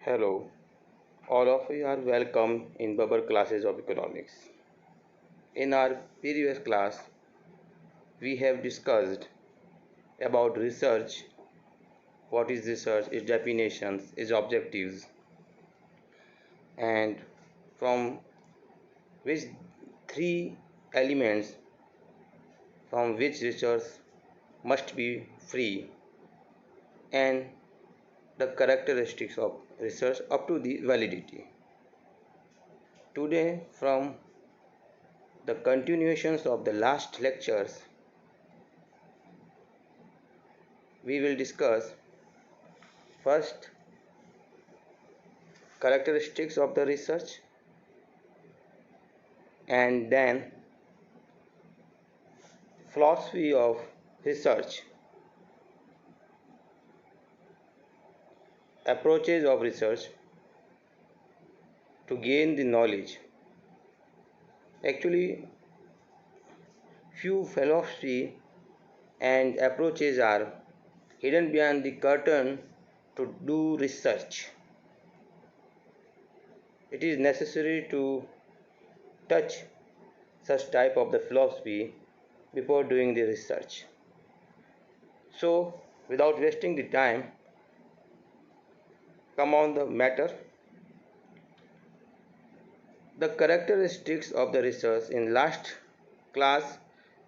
Hello, all of you are welcome in Bubble classes of economics. In our previous class, we have discussed about research, what is research, its definitions, its objectives, and from which three elements from which research must be free, and the characteristics of research up to the validity. Today, from the continuations of the last lectures, we will discuss first characteristics of the research, and then philosophy of research, approaches of research to gain the knowledge. Actually, few philosophy and approaches are hidden behind the curtain to do research. It is necessary to touch such type of the philosophy before doing the research. So, without wasting the time, come on the matter. The characteristics of the research. In last class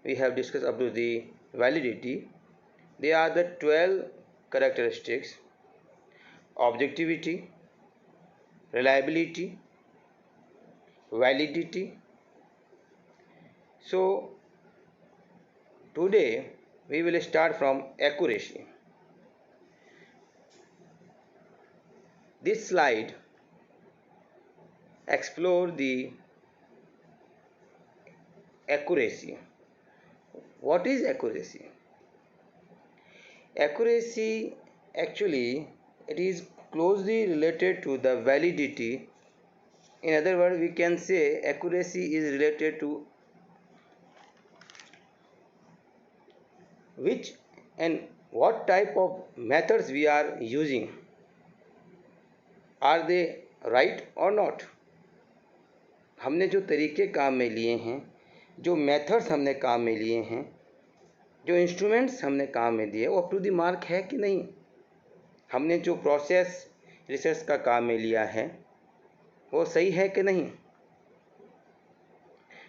we have discussed up to the validity. They are the 12 characteristics: objectivity, reliability, validity. So today we will start from accuracy. This slide explore the accuracy. What is accuracy? Accuracy, actually, it is closely related to the validity. In other words, we can say accuracy is related to which and what type of methods we are using. Are they right or not? हमने जो तरीके काम में लिए हैं, जो methods हमने काम में लिए हैं, जो इंस्ट्रूमेंट्स हमने काम में दिए, वो अप टू द मार्क है कि नहीं? हमने जो प्रोसेस रिसर्च का काम में लिया है वो सही है कि नहीं?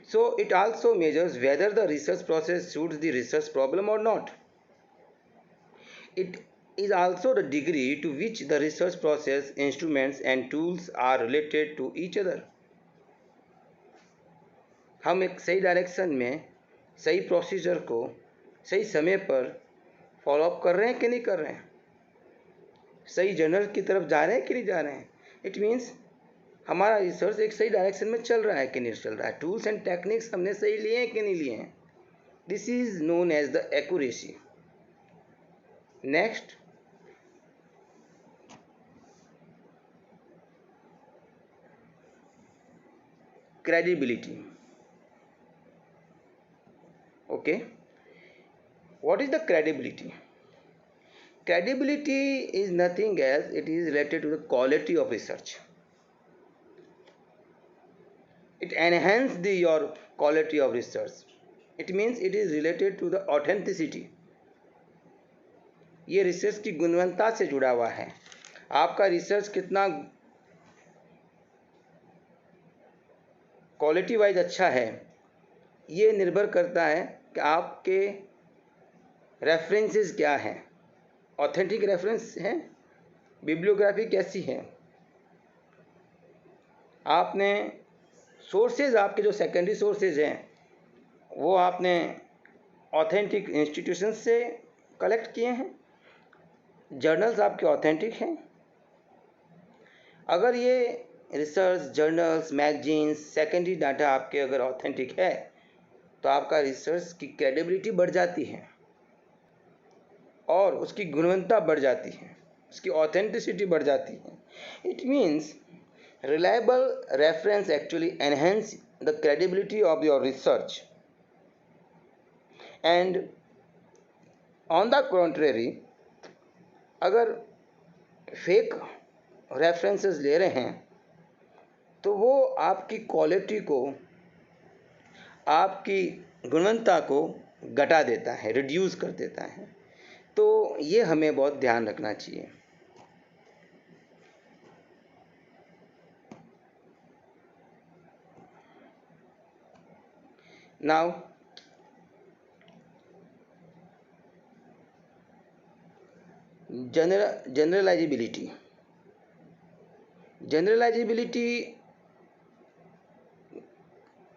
So it also measures whether the research process suits the research problem or not. It is also the degree to which the research process, instruments and tools are related to each other. हम एक सही direction में सही procedure को सही समय पर follow up कर रहे हैं कि नहीं कर रहे हैं, सही जर्नल की तरफ जा रहे हैं कि नहीं जा रहे हैं. इट मीन्स हमारा रिसर्च एक सही डायरेक्शन में चल रहा है कि नहीं चल रहा है, टूल्स एंड टेक्निक्स हमने सही लिए हैं कि नहीं लिए हैं. This is known as the accuracy. Next, credibility. Okay, what is the credibility? Credibility is nothing else, it is related to the quality of research. It enhances your quality of research. It means it is related to the authenticity. ये research की गुणवत्ता से जुड़ा हुआ है. आपका research कितना quality wise अच्छा है, ये निर्भर करता है कि आपके रेफरेंसेस क्या हैं, ऑथेंटिक रेफरेंस हैं, बिब्लियोग्राफी कैसी है, आपने सोर्सेज, आपके जो सेकेंडरी सोर्सेज हैं वो आपने ऑथेंटिक इंस्टीट्यूशन से कलेक्ट किए हैं, जर्नल्स आपके ऑथेंटिक हैं. अगर ये research, journals, magazines, secondary data आपके अगर ऑथेंटिक है तो आपका रिसर्च की क्रेडिबिलिटी बढ़ जाती है और उसकी गुणवत्ता बढ़ जाती है, उसकी ऑथेंटिसिटी बढ़ जाती है. It means reliable reference actually enhance the credibility of your research, and on the contrary, अगर फेक रेफरेंसेस ले रहे हैं तो वो आपकी क्वालिटी को, आपकी गुणवत्ता को घटा देता है, रिड्यूस कर देता है। तो ये हमें बहुत ध्यान रखना चाहिए। Now generalisability.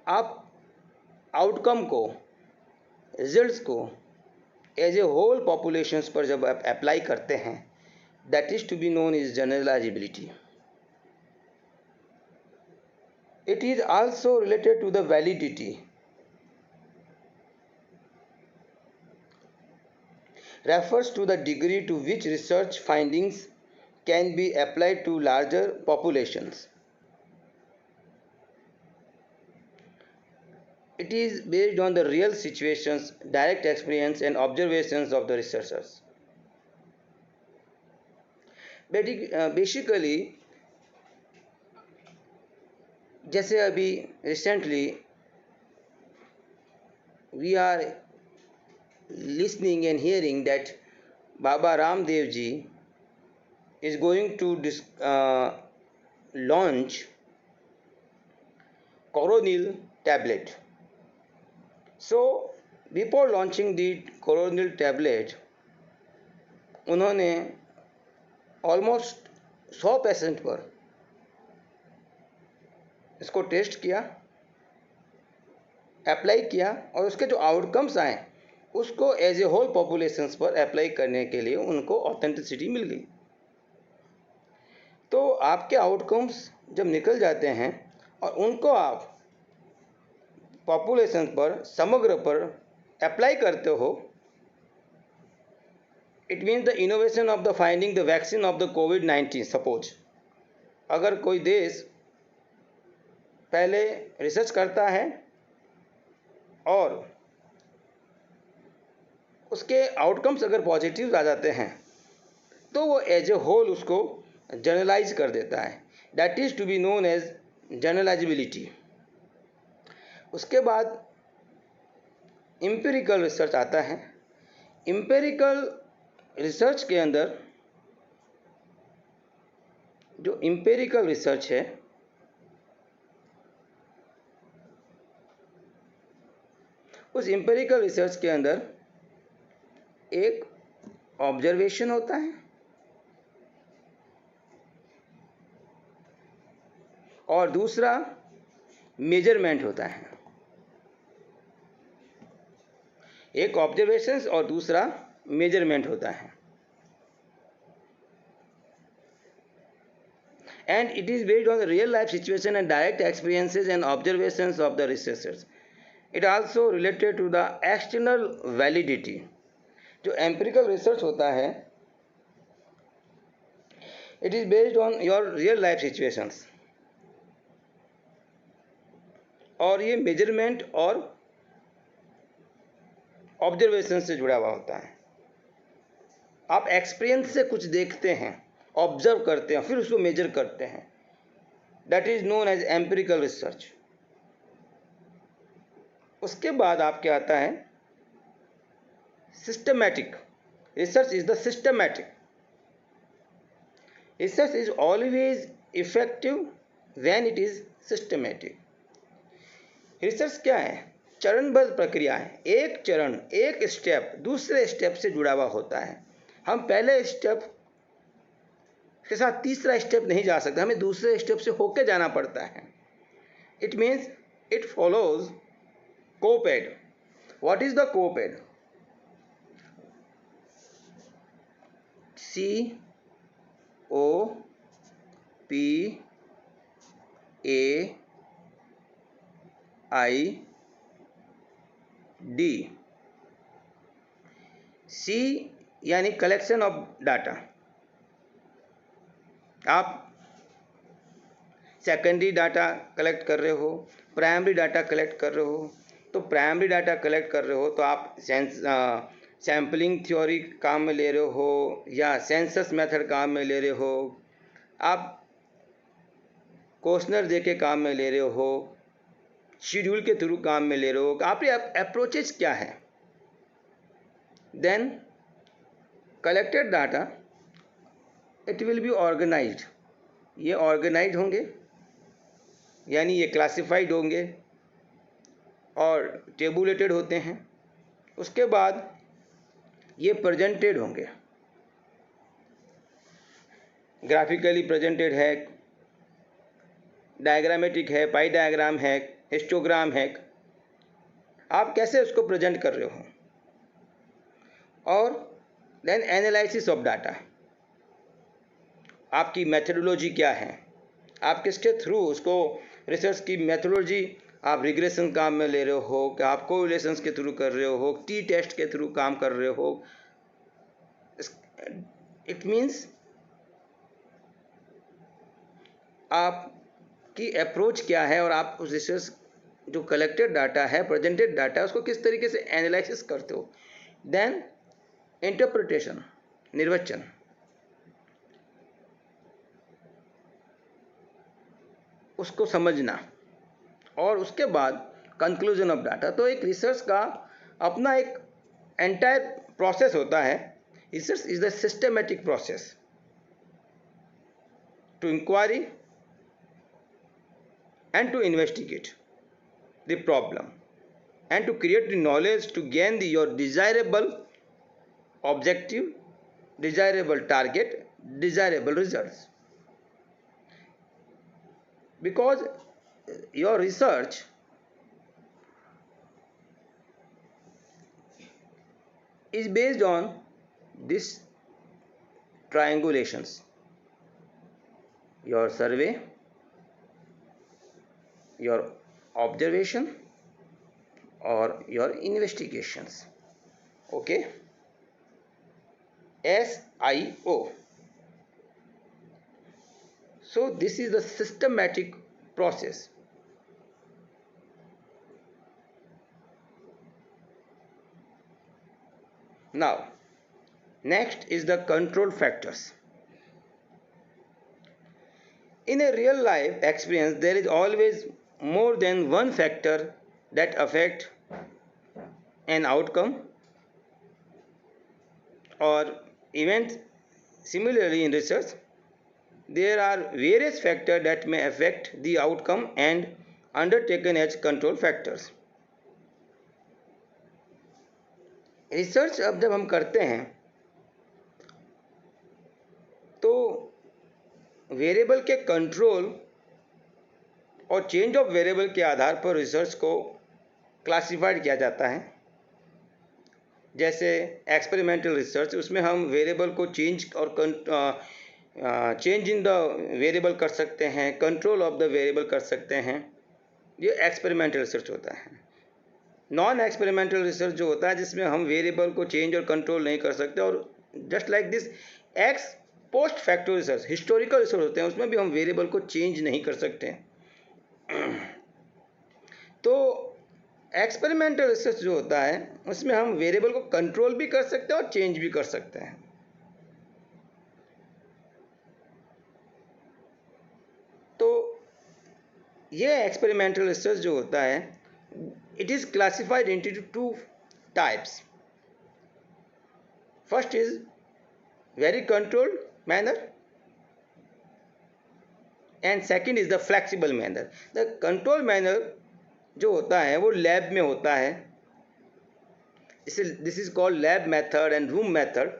आप आउटकम को, रिजल्ट्स को एज ए होल पॉपुलेशंस पर जब आप अप्लाई करते हैं, that is to be known is generalisability. It is also related to the validity. Refers to the degree to which research findings can be applied to larger populations. It is based on the real situations, direct experience and observations of the researchers. Basically, जैसे अभी recently we are listening and hearing that Baba Ramdev ji is going to launch coronil tablet. So before launching the coronil tablet, उन्होंने almost 100 patient पर इसको test किया, apply किया और उसके जो आउटकम्स आए उसको एज ए होल पॉपुलेशंस पर अप्लाई करने के लिए उनको ऑथेंटिसिटी मिल गई। तो आपके आउटकम्स जब निकल जाते हैं और उनको आप पॉपुलेशन पर, समग्र पर अप्लाई करते हो, it means the innovation of the finding the vaccine of the covid. Suppose अगर कोई देश पहले रिसर्च करता है और उसके आउटकम्स अगर पॉजिटिव आ जाते हैं तो वो एज ए होल उसको जनरलाइज कर देता है। That is to be known as generalisability. उसके बाद एम्पिरिकल रिसर्च आता है। एम्पिरिकल रिसर्च के अंदर जो एम्पिरिकल रिसर्च है उस एम्पिरिकल रिसर्च के अंदर एक ऑब्जर्वेशन होता है और दूसरा मेजरमेंट होता है। एक ऑब्जर्वेशंस और दूसरा मेजरमेंट होता है। And it is based on the real life situation and direct experiences and observations of the researchers. It also related to the external validity. जो एम्पिरिकल रिसर्च होता है, it is based on your real life situations और ये measurement और observation से जुड़ा हुआ होता है। आप एक्सपीरियंस से कुछ देखते हैं, ऑब्जर्व करते हैं, फिर उसको मेजर करते हैं। That is known as empirical research. उसके बाद आपके आता है systematic research. Is the systematic research is always effective when it is systematic. Research क्या है? चरणबद्ध प्रक्रिया है। एक चरण, एक स्टेप दूसरे स्टेप से जुड़ा हुआ होता है। हम पहले स्टेप के साथ तीसरा स्टेप नहीं जा सकते, हमें दूसरे स्टेप से होके जाना पड़ता है। It means it follows COPAID. What is the COPAID? COPAID। C यानी कलेक्शन ऑफ डाटा। आप सेकेंडरी डाटा कलेक्ट कर रहे हो, प्राइमरी डाटा कलेक्ट कर रहे हो। तो प्राइमरी डाटा कलेक्ट कर रहे हो तो आप सैम्पलिंग थ्योरी काम में ले रहे हो या सेंसस मेथड काम में ले रहे हो। आप क्वेश्चनर दे के काम में ले रहे हो, शेड्यूल के थ्रू काम में ले रहे हो, आपके अप्रोचेज क्या है। Then collected data it will be organised, ये ऑर्गेनाइज होंगे यानी ये क्लासिफाइड होंगे और टेबुलेटेड होते हैं। उसके बाद ये प्रेजेंटेड होंगे, ग्राफिकली प्रेजेंटेड है, डायग्रामेटिक है, पाई डायग्राम है, हिस्टोग्राम है, आप कैसे उसको प्रेजेंट कर रहे हो। और देन एनालिसिस ऑफ डाटा, आपकी मेथडोलॉजी क्या है, आप किसके थ्रू उसको रिसर्च की मेथडोलॉजी, आप रिग्रेशन काम में ले रहे हो कि आप कोरिलेशंस के थ्रू कर रहे हो, टी टेस्ट के थ्रू काम कर रहे हो। इट मीन्स आपकी अप्रोच क्या है और आप उस रिसर्च जो कलेक्टेड डाटा है, प्रेजेंटेड डाटा है, उसको किस तरीके से एनालिसिस करते हो। देन इंटरप्रिटेशन, निर्वचन, उसको समझना, और उसके बाद कंक्लूजन ऑफ डाटा। तो एक रिसर्च का अपना एक एंटायर प्रोसेस होता है। Research is the systematic process to inquiry and to investigate the problem and to create the knowledge to gain your desirable objective, desirable target, desirable results. Because your research is based on these triangulations: your survey, your observation or your investigations. Okay, SIO. So this is the systematic process. Now next is the control factors. In a real life experience, there is always more than one factor that affect an outcome or event. Similarly, in research, there are various factors that may affect the outcome and undertaken as control factors. Research अब जब हम करते हैं तो variable के control और change of variable के आधार पर रिसर्च को क्लासिफाइड किया जाता है। जैसे एक्सपेरिमेंटल रिसर्च, उसमें हम वेरिएबल को चेंज इन द वेरिएबल कर सकते हैं, कंट्रोल ऑफ द वेरिएबल कर सकते हैं, ये एक्सपेरिमेंटल रिसर्च होता है। नॉन एक्सपेरिमेंटल रिसर्च जो होता है जिसमें हम वेरिएबल को चेंज और कंट्रोल नहीं कर सकते, और just like this x post facto research, historical research होते हैं, उसमें भी हम वेरिएबल को चेंज नहीं कर सकते। तो एक्सपेरिमेंटल रिसर्च जो होता है उसमें हम वेरिएबल को कंट्रोल भी कर सकते हैं और चेंज भी कर सकते हैं। तो ये एक्सपेरिमेंटल रिसर्च जो होता है, it is classified into two types. First is very controlled manner and second is the flexible manner. The control manner जो होता है वो लैब में होता है, this is called lab method and room method,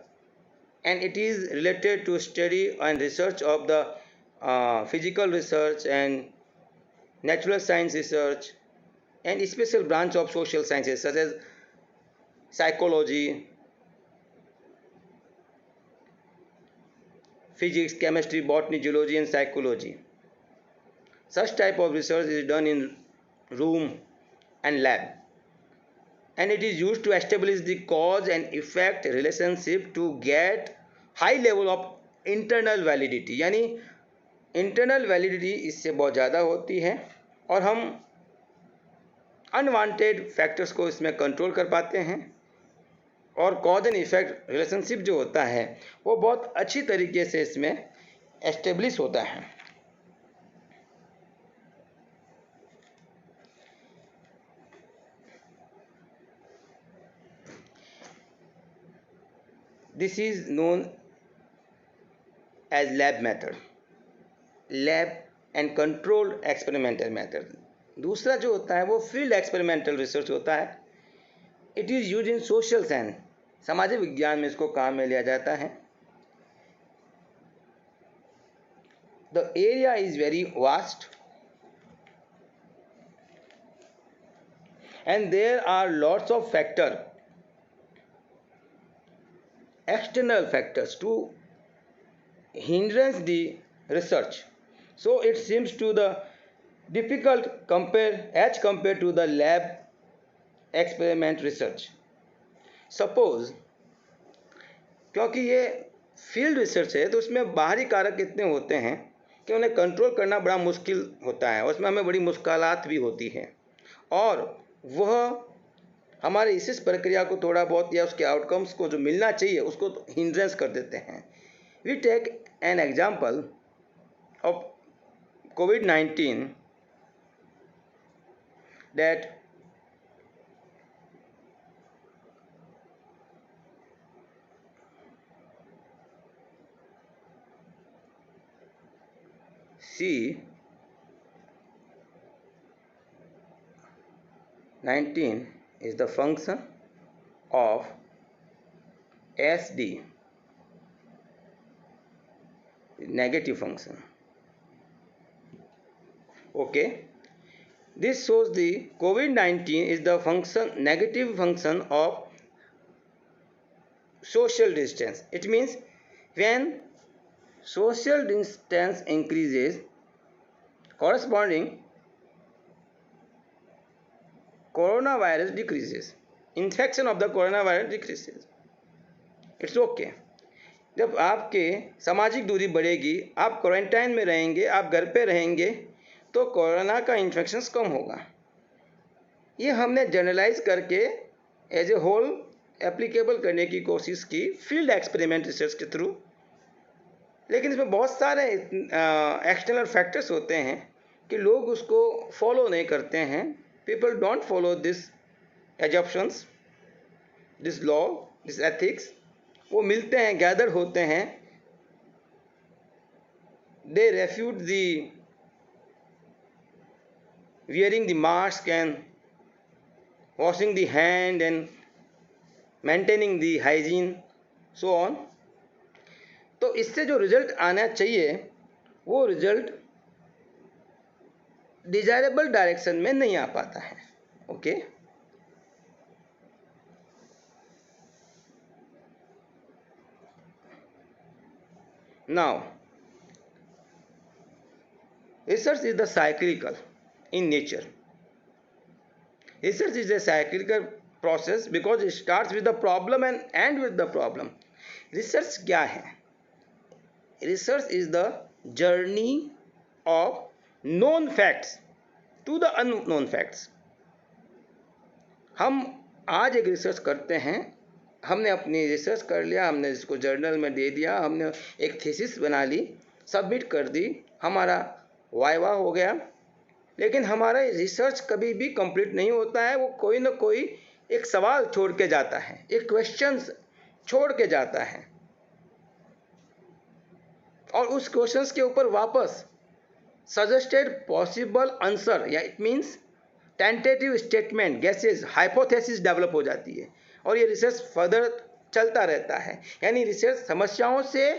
and it is related to study and research of the physical research and natural science research and special branch of social sciences such as psychology, physics, chemistry, botany, zoology and psychology. Such type of research is done in room and lab, and it is used to establish the cause and effect relationship to get high level of internal validity. यानी internal validity इससे बहुत ज़्यादा होती है और हम unwanted factors को इसमें कंट्रोल कर पाते हैं, और कॉज एंड इफेक्ट रिलेशनशिप जो होता है वो बहुत अच्छी तरीके से इसमें एस्टेब्लिश होता है। This is known as lab method, lab and controlled experimental method. दूसरा जो होता है वो फील्ड एक्सपेरिमेंटल रिसर्च होता है। It is use in social science, सामाजिक विज्ञान में इसको काम में लिया जाता है। The area is very vast and there are lots of factors, external factors to hindrance the research, so it seems to the difficult as compared to the lab experiment research. Suppose क्योंकि ये field research है तो उसमें बाहरी कारक इतने होते हैं कि उन्हें कंट्रोल करना बड़ा मुश्किल होता है, उसमें हमें बड़ी मुश्किलात भी होती हैं और वह हमारे इस प्रक्रिया को थोड़ा बहुत या उसके आउटकम्स को जो मिलना चाहिए उसको हिंड्रेंस कर देते हैं। We take an example of COVID-19 that C19 is the function of SD, negative function. Okay, this shows the COVID-19 is the negative function of social distance. It means when social distance increases, corresponding coronavirus decreases, infection of the coronavirus decreases. It's okay. जब आपके सामाजिक दूरी बढ़ेगी, आप quarantine में रहेंगे, आप घर पे रहेंगे, तो कोरोना का इन्फेक्शन कम होगा। ये हमने जनरलाइज करके एज ए होल एप्लीकेबल करने की कोशिश की फील्ड एक्सपेरिमेंट रिसर्च के थ्रू, लेकिन इसमें बहुत सारे एक्सटर्नल फैक्टर्स होते हैं कि लोग उसको फॉलो नहीं करते हैं। People don't follow this exceptions, this law, this ethics. वो मिलते हैं, गैदर होते हैं, they refute the wearing the mask and washing the hand and maintaining the hygiene, so on. तो इससे जो रिजल्ट आना चाहिए वो रिजल्ट डिजायरेबल डायरेक्शन में नहीं आ पाता है। Okay, now research is the cyclical in nature. Research is a cyclical process because it starts with the problem and end with the problem. Research क्या है? Research is the journey of known facts to the unknown facts. हम आज एक research करते हैं, हमने अपनी research कर लिया, हमने इसको जर्नल में दे दिया, हमने एक थीसिस बना ली, सबमिट कर दी, हमारा वाइवा हो गया, लेकिन हमारा रिसर्च कभी भी कंप्लीट नहीं होता है। वो कोई ना कोई एक सवाल छोड़ के जाता है, एक क्वेश्चन छोड़ के जाता है और उस क्वेश्चन के ऊपर वापस सजेस्टेड पॉसिबल आंसर या it means tentative statement, gases, hypothesis develop हो जाती है और ये रिसर्च फर्दर चलता रहता है। यानी रिसर्च समस्याओं से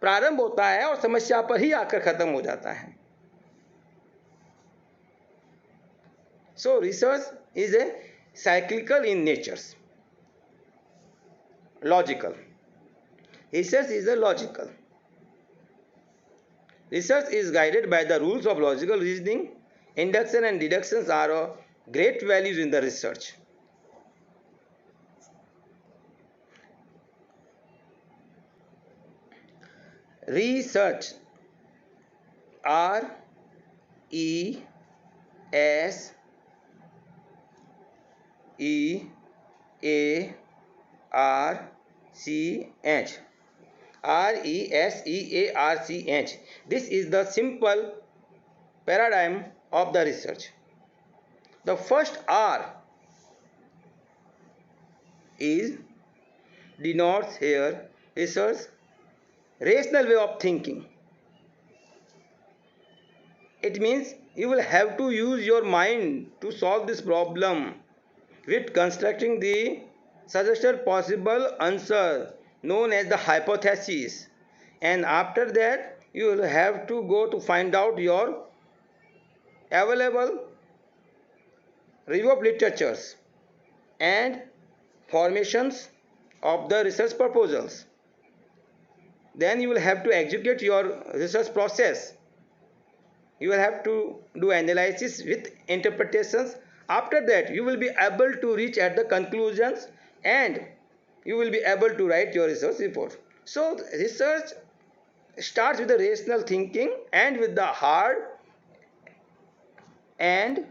प्रारंभ होता है और समस्या पर ही आकर खत्म हो जाता है। So research is a cyclical in nature. Logical. Research is a logical. Research is guided by the rules of logical reasoning. Induction and deductions are of great values in the research. Research, RESEARCH, research. This is the simple paradigm of the research. The first R is denotes here research rational way of thinking. It means you will have to use your mind to solve this problem with constructing the suggested possible answer known as the hypothesis, and after that you will have to go to find out your available review of literatures and formations of the research proposals. Then you will have to execute your research process. You will have to do analysis with interpretations. After that you will be able to reach at the conclusions, and you will be able to write your research report. So research starts with the rational thinking and with the hard and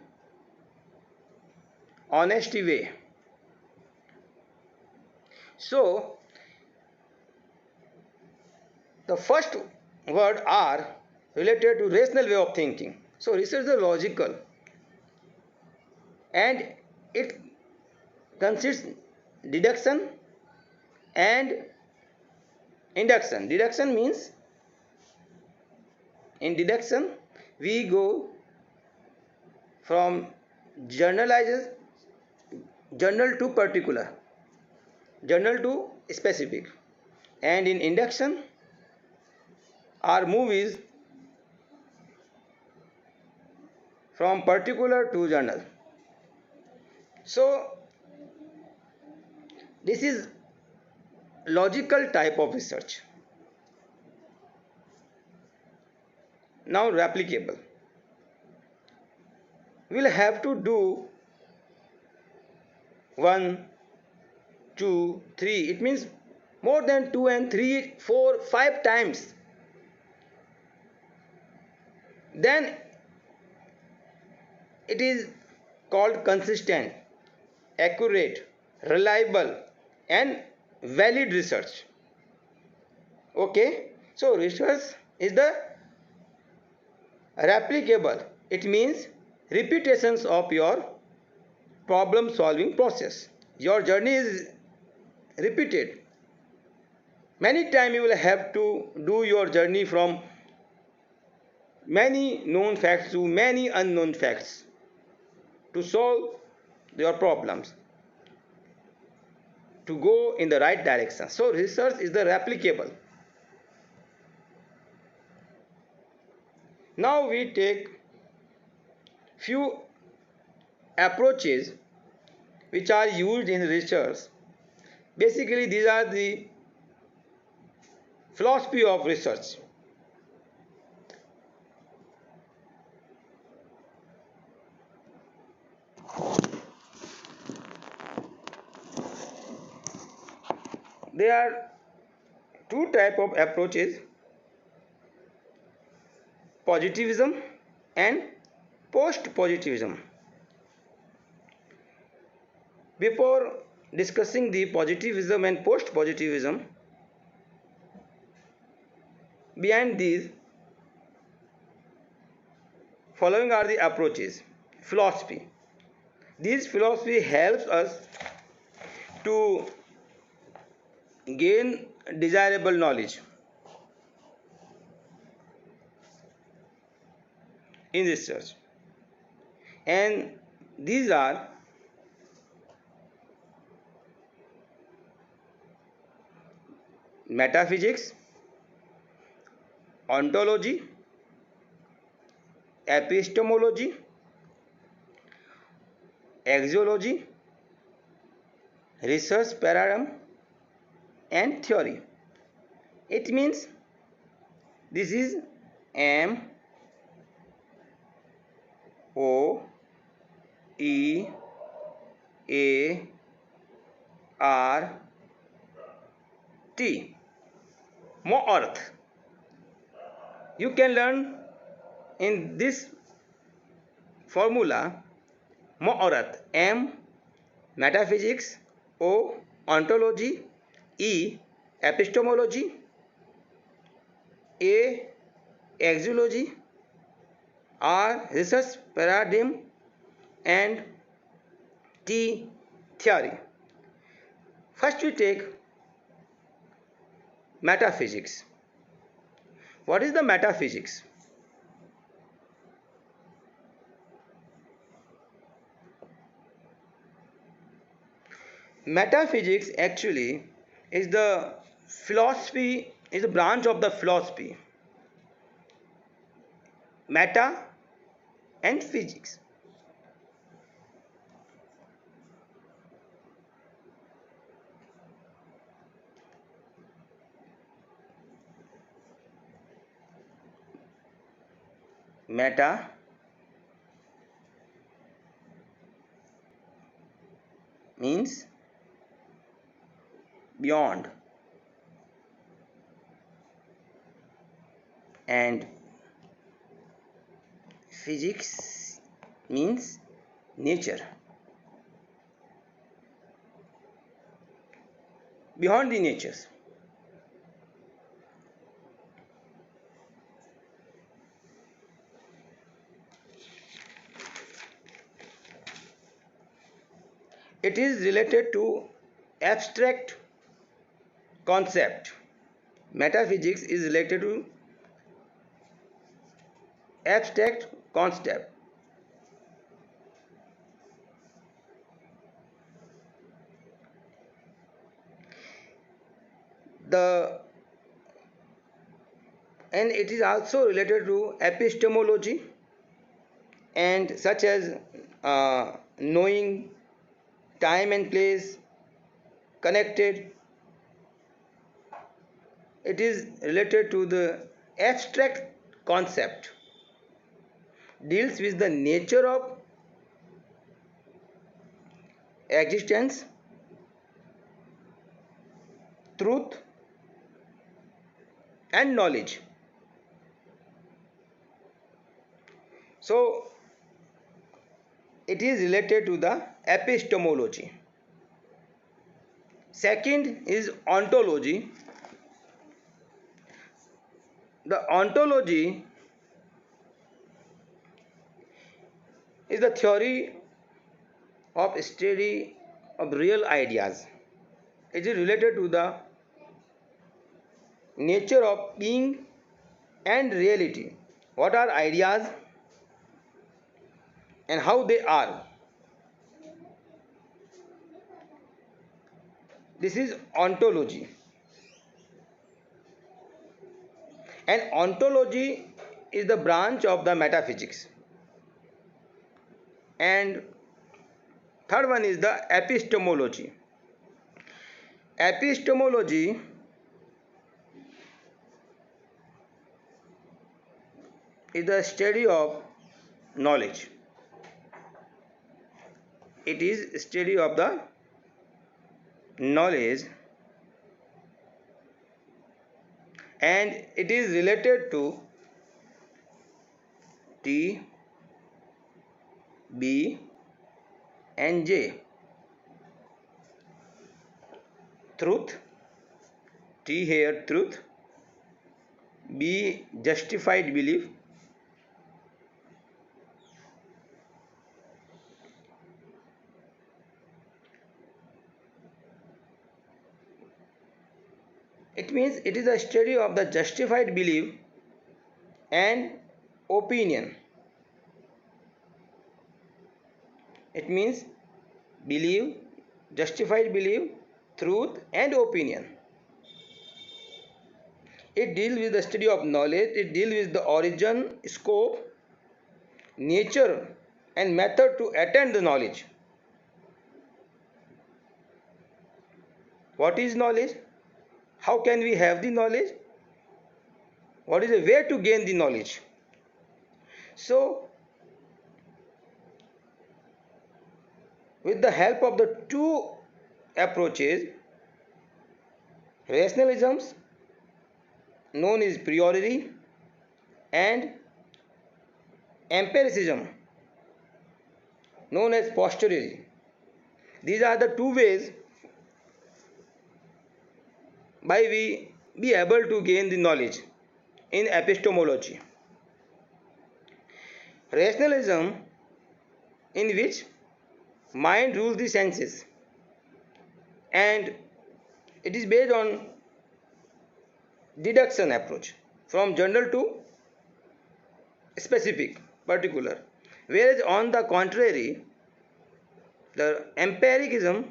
honesty way. So the first word R related to rational way of thinking. So research is logical, and it consists deduction and induction. Deduction means in deduction we go from general to particular, general to specific, and in induction our move is from particular to general. So this is logical type of research. Now replicable. We will have to do 1, 2, 3. It means more than 2 and 3, 4, 5 times. Then it is called consistent, accurate, reliable and valid research. Okay, so research is the replicable. It means repetitions of your problem solving process. Your journey is repeated. Many times you will have to do your journey from many known facts to many unknown facts to solve your problems, to go in the right direction. So research is the replicable. Now we take few approaches which are used in research. Basically these are the philosophy of research. There are two types of approaches: positivism and post-positivism. Before discussing the positivism and post-positivism, behind these following are the approaches. Philosophy. This philosophy helps us to gain desirable knowledge in research, and these are metaphysics, ontology, epistemology, axiology, research paradigm and theory. It means this is M O E A R T. More earth. You can learn in this formula more earth. M metaphysics, O ontology, E epistemology, A. Axiology, R. Research paradigm, and T. Theory. First we take metaphysics. What is the metaphysics? Metaphysics actually is the philosophy, is a branch of the philosophy. Meta and physics. Meta means beyond, and physics means nature, beyond the natures. It is related to abstract concept. Metaphysics is related to abstract concept. The and it is also related to epistemology, and such as knowing time and place connected. It is related to the abstract concept, deals with the nature of existence, truth, and knowledge. So it is related to the epistemology. Second is ontology. The ontology is the theory of study of real ideas. It is related to the nature of being and reality. What are ideas and how they are? This is ontology. And ontology is the branch of the metaphysics. And third one is the epistemology. Epistemology is the study of knowledge. It is study of the knowledge, and it is related to T, B, and J. Truth, T here truth, B justified belief, it means it is a study of the justified belief and opinion. It means belief, justified belief, truth, and opinion. It deals with the study of knowledge. It deals with the origin, scope, nature, and method to attain the knowledge. What is knowledge? How can we have the knowledge? What is the way to gain the knowledge? So, with the help of the two approaches, rationalisms known as priori and empiricism known as posteriori. These are the two ways by we be able to gain the knowledge. in epistemology. Rationalism, in which mind rules the senses, and it is based on deduction approach from general to specific, particular. Whereas on the contrary, the empiricism,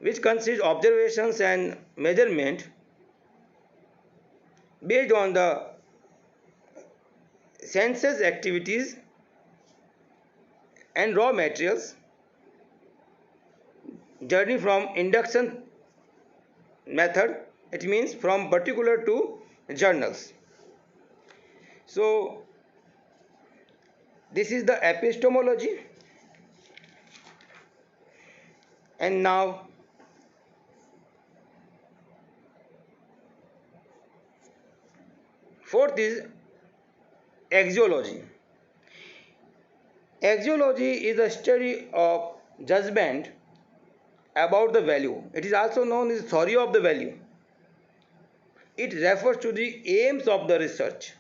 which consists observations and measurement based on the senses activities and raw materials, journey from induction method, it means from particular to journals. So this is the epistemology. And now fourth is axiology. Axiology is the study of judgment about the value. It is also known as theory of the value. It refers to the aims of the research.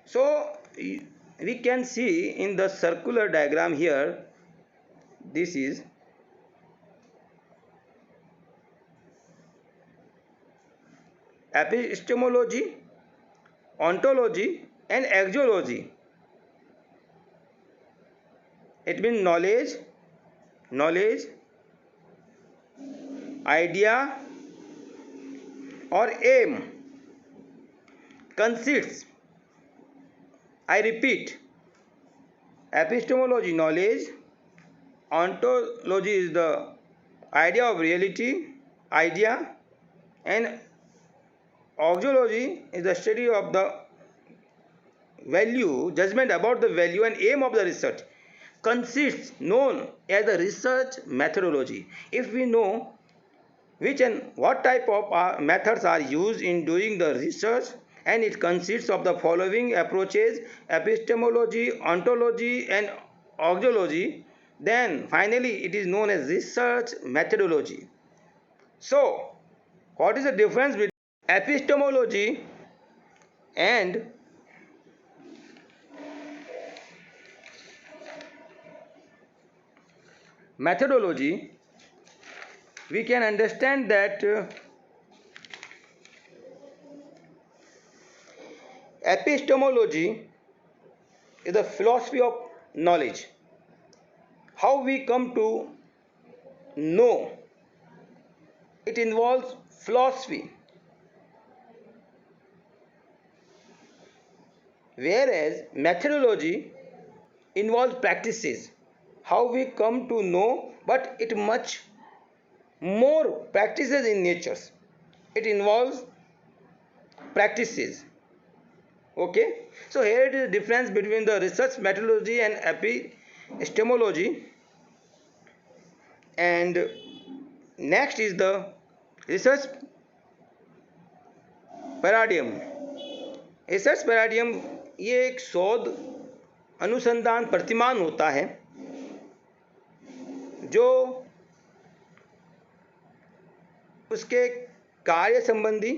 So we can see in the circular diagram here, this is epistemology, ontology and axiology. It means knowledge, idea or aim, conceits. I repeat, epistemology knowledge, ontology is the idea of reality, idea, and axiology is the study of the value, judgment about the value and aim of the research. Consists known as the research methodology. If we know which and what type of methods are used in doing the research, and it consists of the following approaches: epistemology, ontology and axiology, then finally it is known as research methodology. So what is the difference between epistemology and methodology? We can understand that epistemology is the philosophy of knowledge, how we come to know. It involves philosophy, whereas methodology involves practices, how we come to know, but it much more practices in nature. It involves practices. Okay, so here it is the difference between the research methodology and epistemology. And next is the research paradigm. Research paradigm ये एक शोध अनुसंधान प्रतिमान होता है जो उसके कार्य संबंधी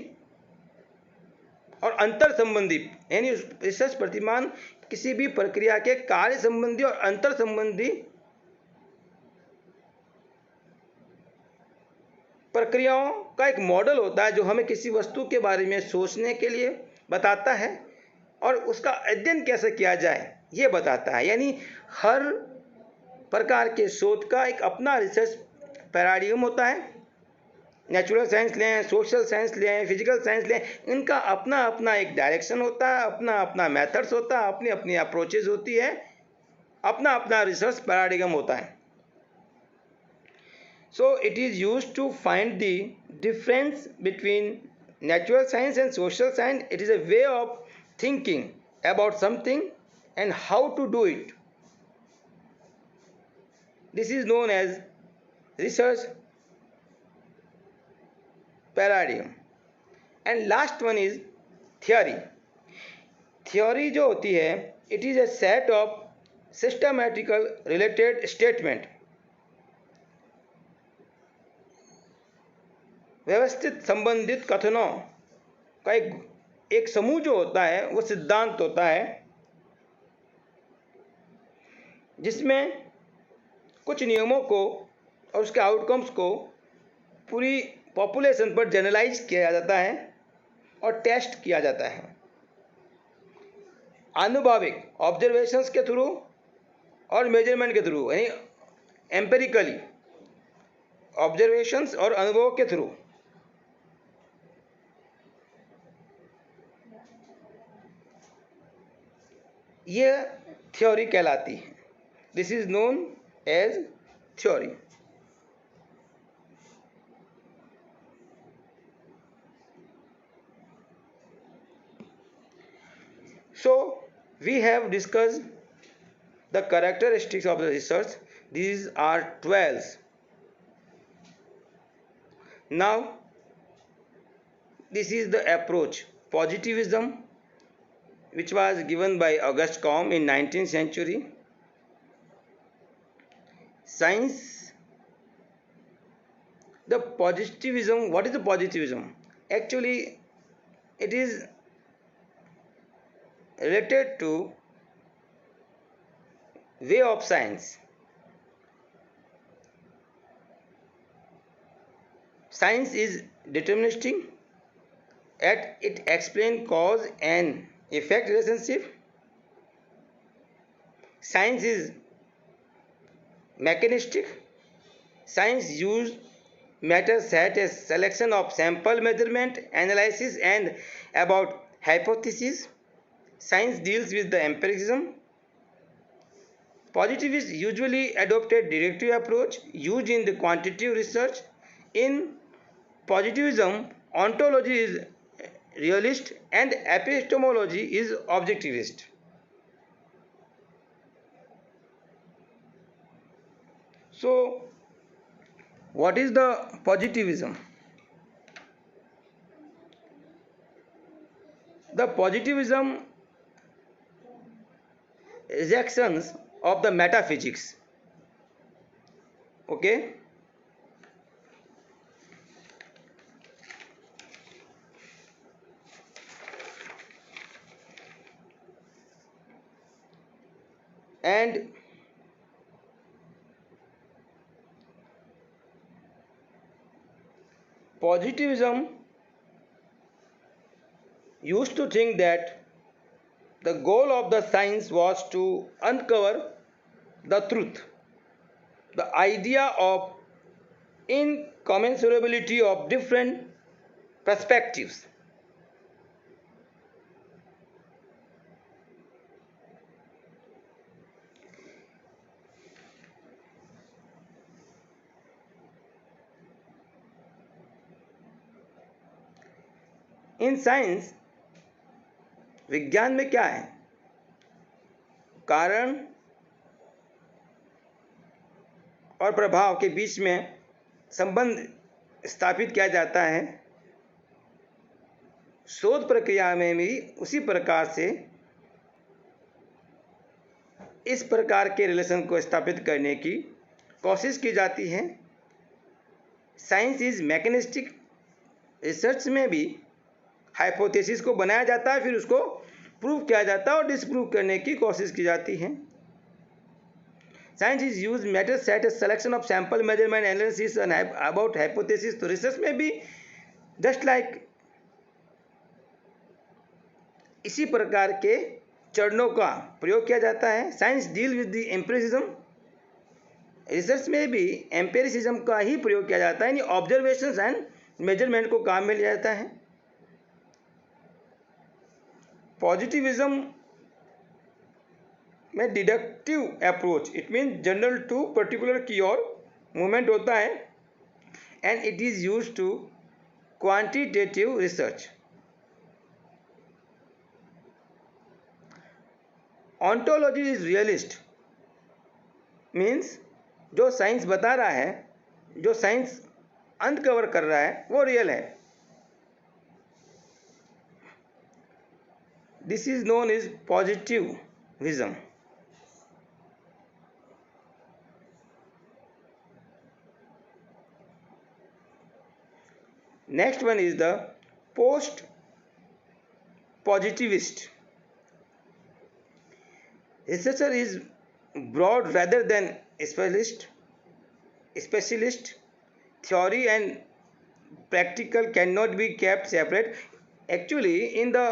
और अंतर संबंधी, यानी रिसर्च प्रतिमान किसी भी प्रक्रिया के कार्य संबंधी और अंतर संबंधी प्रक्रियाओं का एक मॉडल होता है जो हमें किसी वस्तु के बारे में सोचने के लिए बताता है और उसका अध्ययन कैसे किया जाए ये बताता है. यानी हर प्रकार के शोध का एक अपना रिसर्च पैराडिगम होता है. नेचुरल साइंस लें, सोशल साइंस लें, फिजिकल साइंस लें, इनका अपना अपना एक डायरेक्शन होता है, अपना अपना मेथड्स होता है, अपनी अपनी अप्रोचेज होती है, अपना अपना रिसर्च पैराडिगम होता है. So it is used to find the difference between natural science and social science. It is a way of thinking about something and how to do it. This is known as research paradigm. And last one is theory. Theory जो होती है, it is a set of systematical related statement. व्यवस्थित संबंधित कथनों का एक समूह जो होता है वो सिद्धांत होता है, जिसमें कुछ नियमों को और उसके आउटकम्स को पूरी पॉपुलेशन पर जनरलाइज किया जाता है और टेस्ट किया जाता है आनुभाविक ऑब्जर्वेशंस के थ्रू और मेजरमेंट के थ्रू, यानी एम्पेरिकली ऑब्जर्वेशंस और अनुभव के थ्रू। यह थ्योरी कहलाती है। This is known as theory. So we have discussed the characteristics of the research. These are 12. Now this is the approach positivism, which was given by Auguste Comte in 19th century. Science, the positivism. What is the positivism? Actually, it is related to way of science. Science is deterministic, at it explains cause and effect relationship. Science is mechanistic. Science use matter set as selection of sample measurement, analysis and about hypothesis. Science deals with the empiricism. Positivists usually adopted directive approach used in the quantitative research. In positivism, ontology is realist and epistemology is objectivist. So, what is the positivism? The positivism rejections of the metaphysics. Okay. And positivism used to think that the goal of the science was to uncover the truth. The idea of incommensurability of different perspectives. In science, विज्ञान में क्या है? कारण और प्रभाव के बीच में संबंध स्थापित किया जाता है। शोध प्रक्रिया में भी उसी प्रकार से इस प्रकार के रिलेशन को स्थापित करने की कोशिश की जाती है। Science is mechanistic. रिसर्च में भी हाइपोथेसिस को बनाया जाता है, फिर उसको प्रूव किया जाता है और डिसप्रूव करने की कोशिश की जाती है। Science is use matter set A selection of sample measurement analysis about hypothesis. तो रिसर्च में भी जस्ट लाइक इसी प्रकार के चरणों का प्रयोग किया जाता है। Science deal with the empiricism. Research में भी एम्पिरिसिज्म का ही प्रयोग किया जाता है, यानी ऑब्जर्वेशंस एंड मेजरमेंट को काम में लिया जाता है। पॉजिटिविज्म में deductive approach, it mean general to particular की ओर मूवमेंट होता है, and it is use to quantitative research. Ontology is realist, means जो साइंस बता रहा है, जो साइंस अनकवर कर रहा है, वो रियल है। This is known as positivism. Next one is the post positivist. Researcher is broad rather than specialist. Specialist. Theory and practical cannot be kept separate. Actually, in the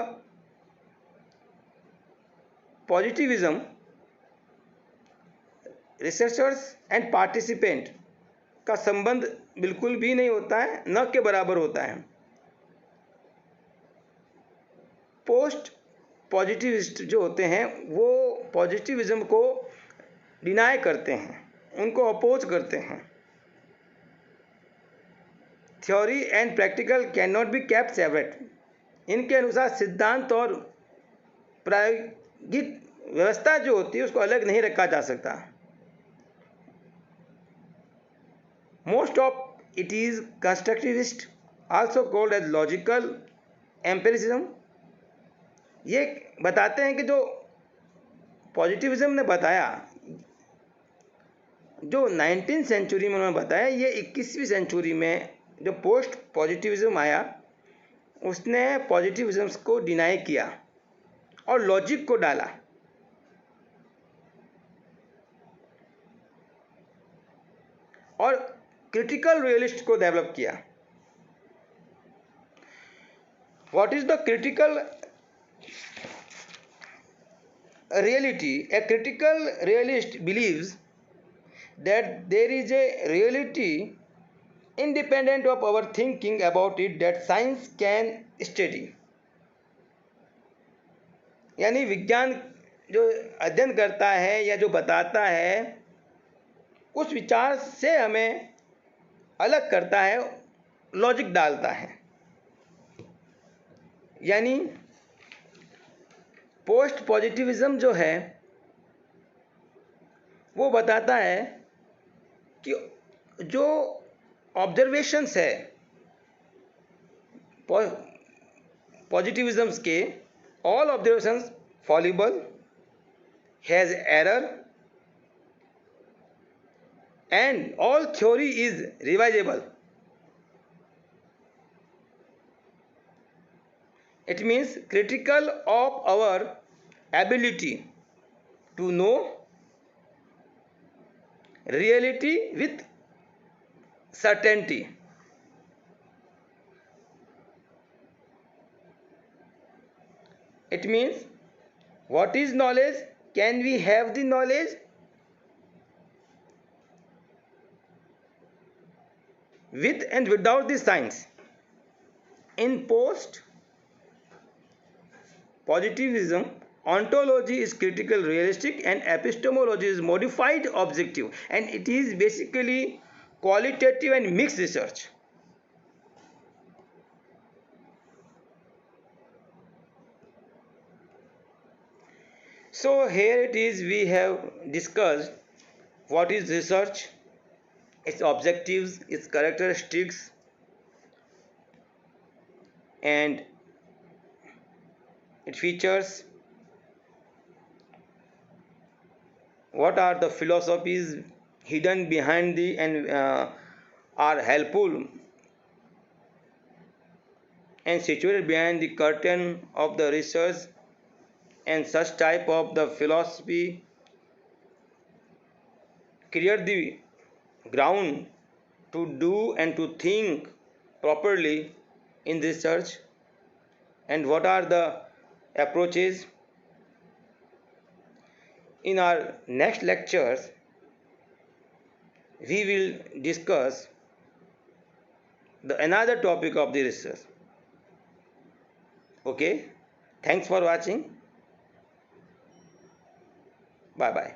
positivism, researchers and participant का संबंध बिल्कुल भी नहीं होता है, न के बराबर होता है. पोस्ट पॉजिटिविस्ट जो होते हैं वो पॉजिटिविज्म को डिनाई करते हैं, उनको अपोज करते हैं. Theory and practical can not be kept separate. इनके अनुसार सिद्धांत और प्रायोगिक व्यवस्था जो होती है उसको अलग नहीं रखा जा सकता. Most of it is constructivist, also called as logical empiricism. ये बताते हैं कि जो पॉजिटिविज्म ने बताया, जो 19th सेंचुरी में उन्होंने बताया, ये 21वीं सेंचुरी में जो पोस्ट पॉजिटिविज्म आया उसने पॉजिटिविज्म को डिनाई किया और लॉजिक को डाला. और क्रिटिकल रियलिस्ट को डेवलप किया. What is the critical reality? A critical realist believes that there is a reality independent of our thinking about it that science can study. यानी विज्ञान जो अध्ययन करता है या जो बताता है उस विचार से हमें अलग करता है, लॉजिक डालता है. यानी पोस्ट पॉजिटिविज्म जो है वो बताता है कि जो ऑब्जर्वेशंस है पॉजिटिविज्म के, all observations fallible, has error and all theory is revisable. It means critical of our ability to know reality with certainty. It means what is knowledge? Can we have the knowledge with and without the science? In post positivism, ontology is critical realistic and epistemology is modified objective, and it is basically qualitative and mixed research. So here it is, we have discussed what is research, its objectives, its characteristics, and its features. What are the philosophies hidden behind the and are helpful and situated behind the curtain of the research, and such type of the philosophy create the ground to do and to think properly in research. And what are the approaches? In our next lectures we will discuss another topic of the research. Okay, thanks for watching. Bye bye.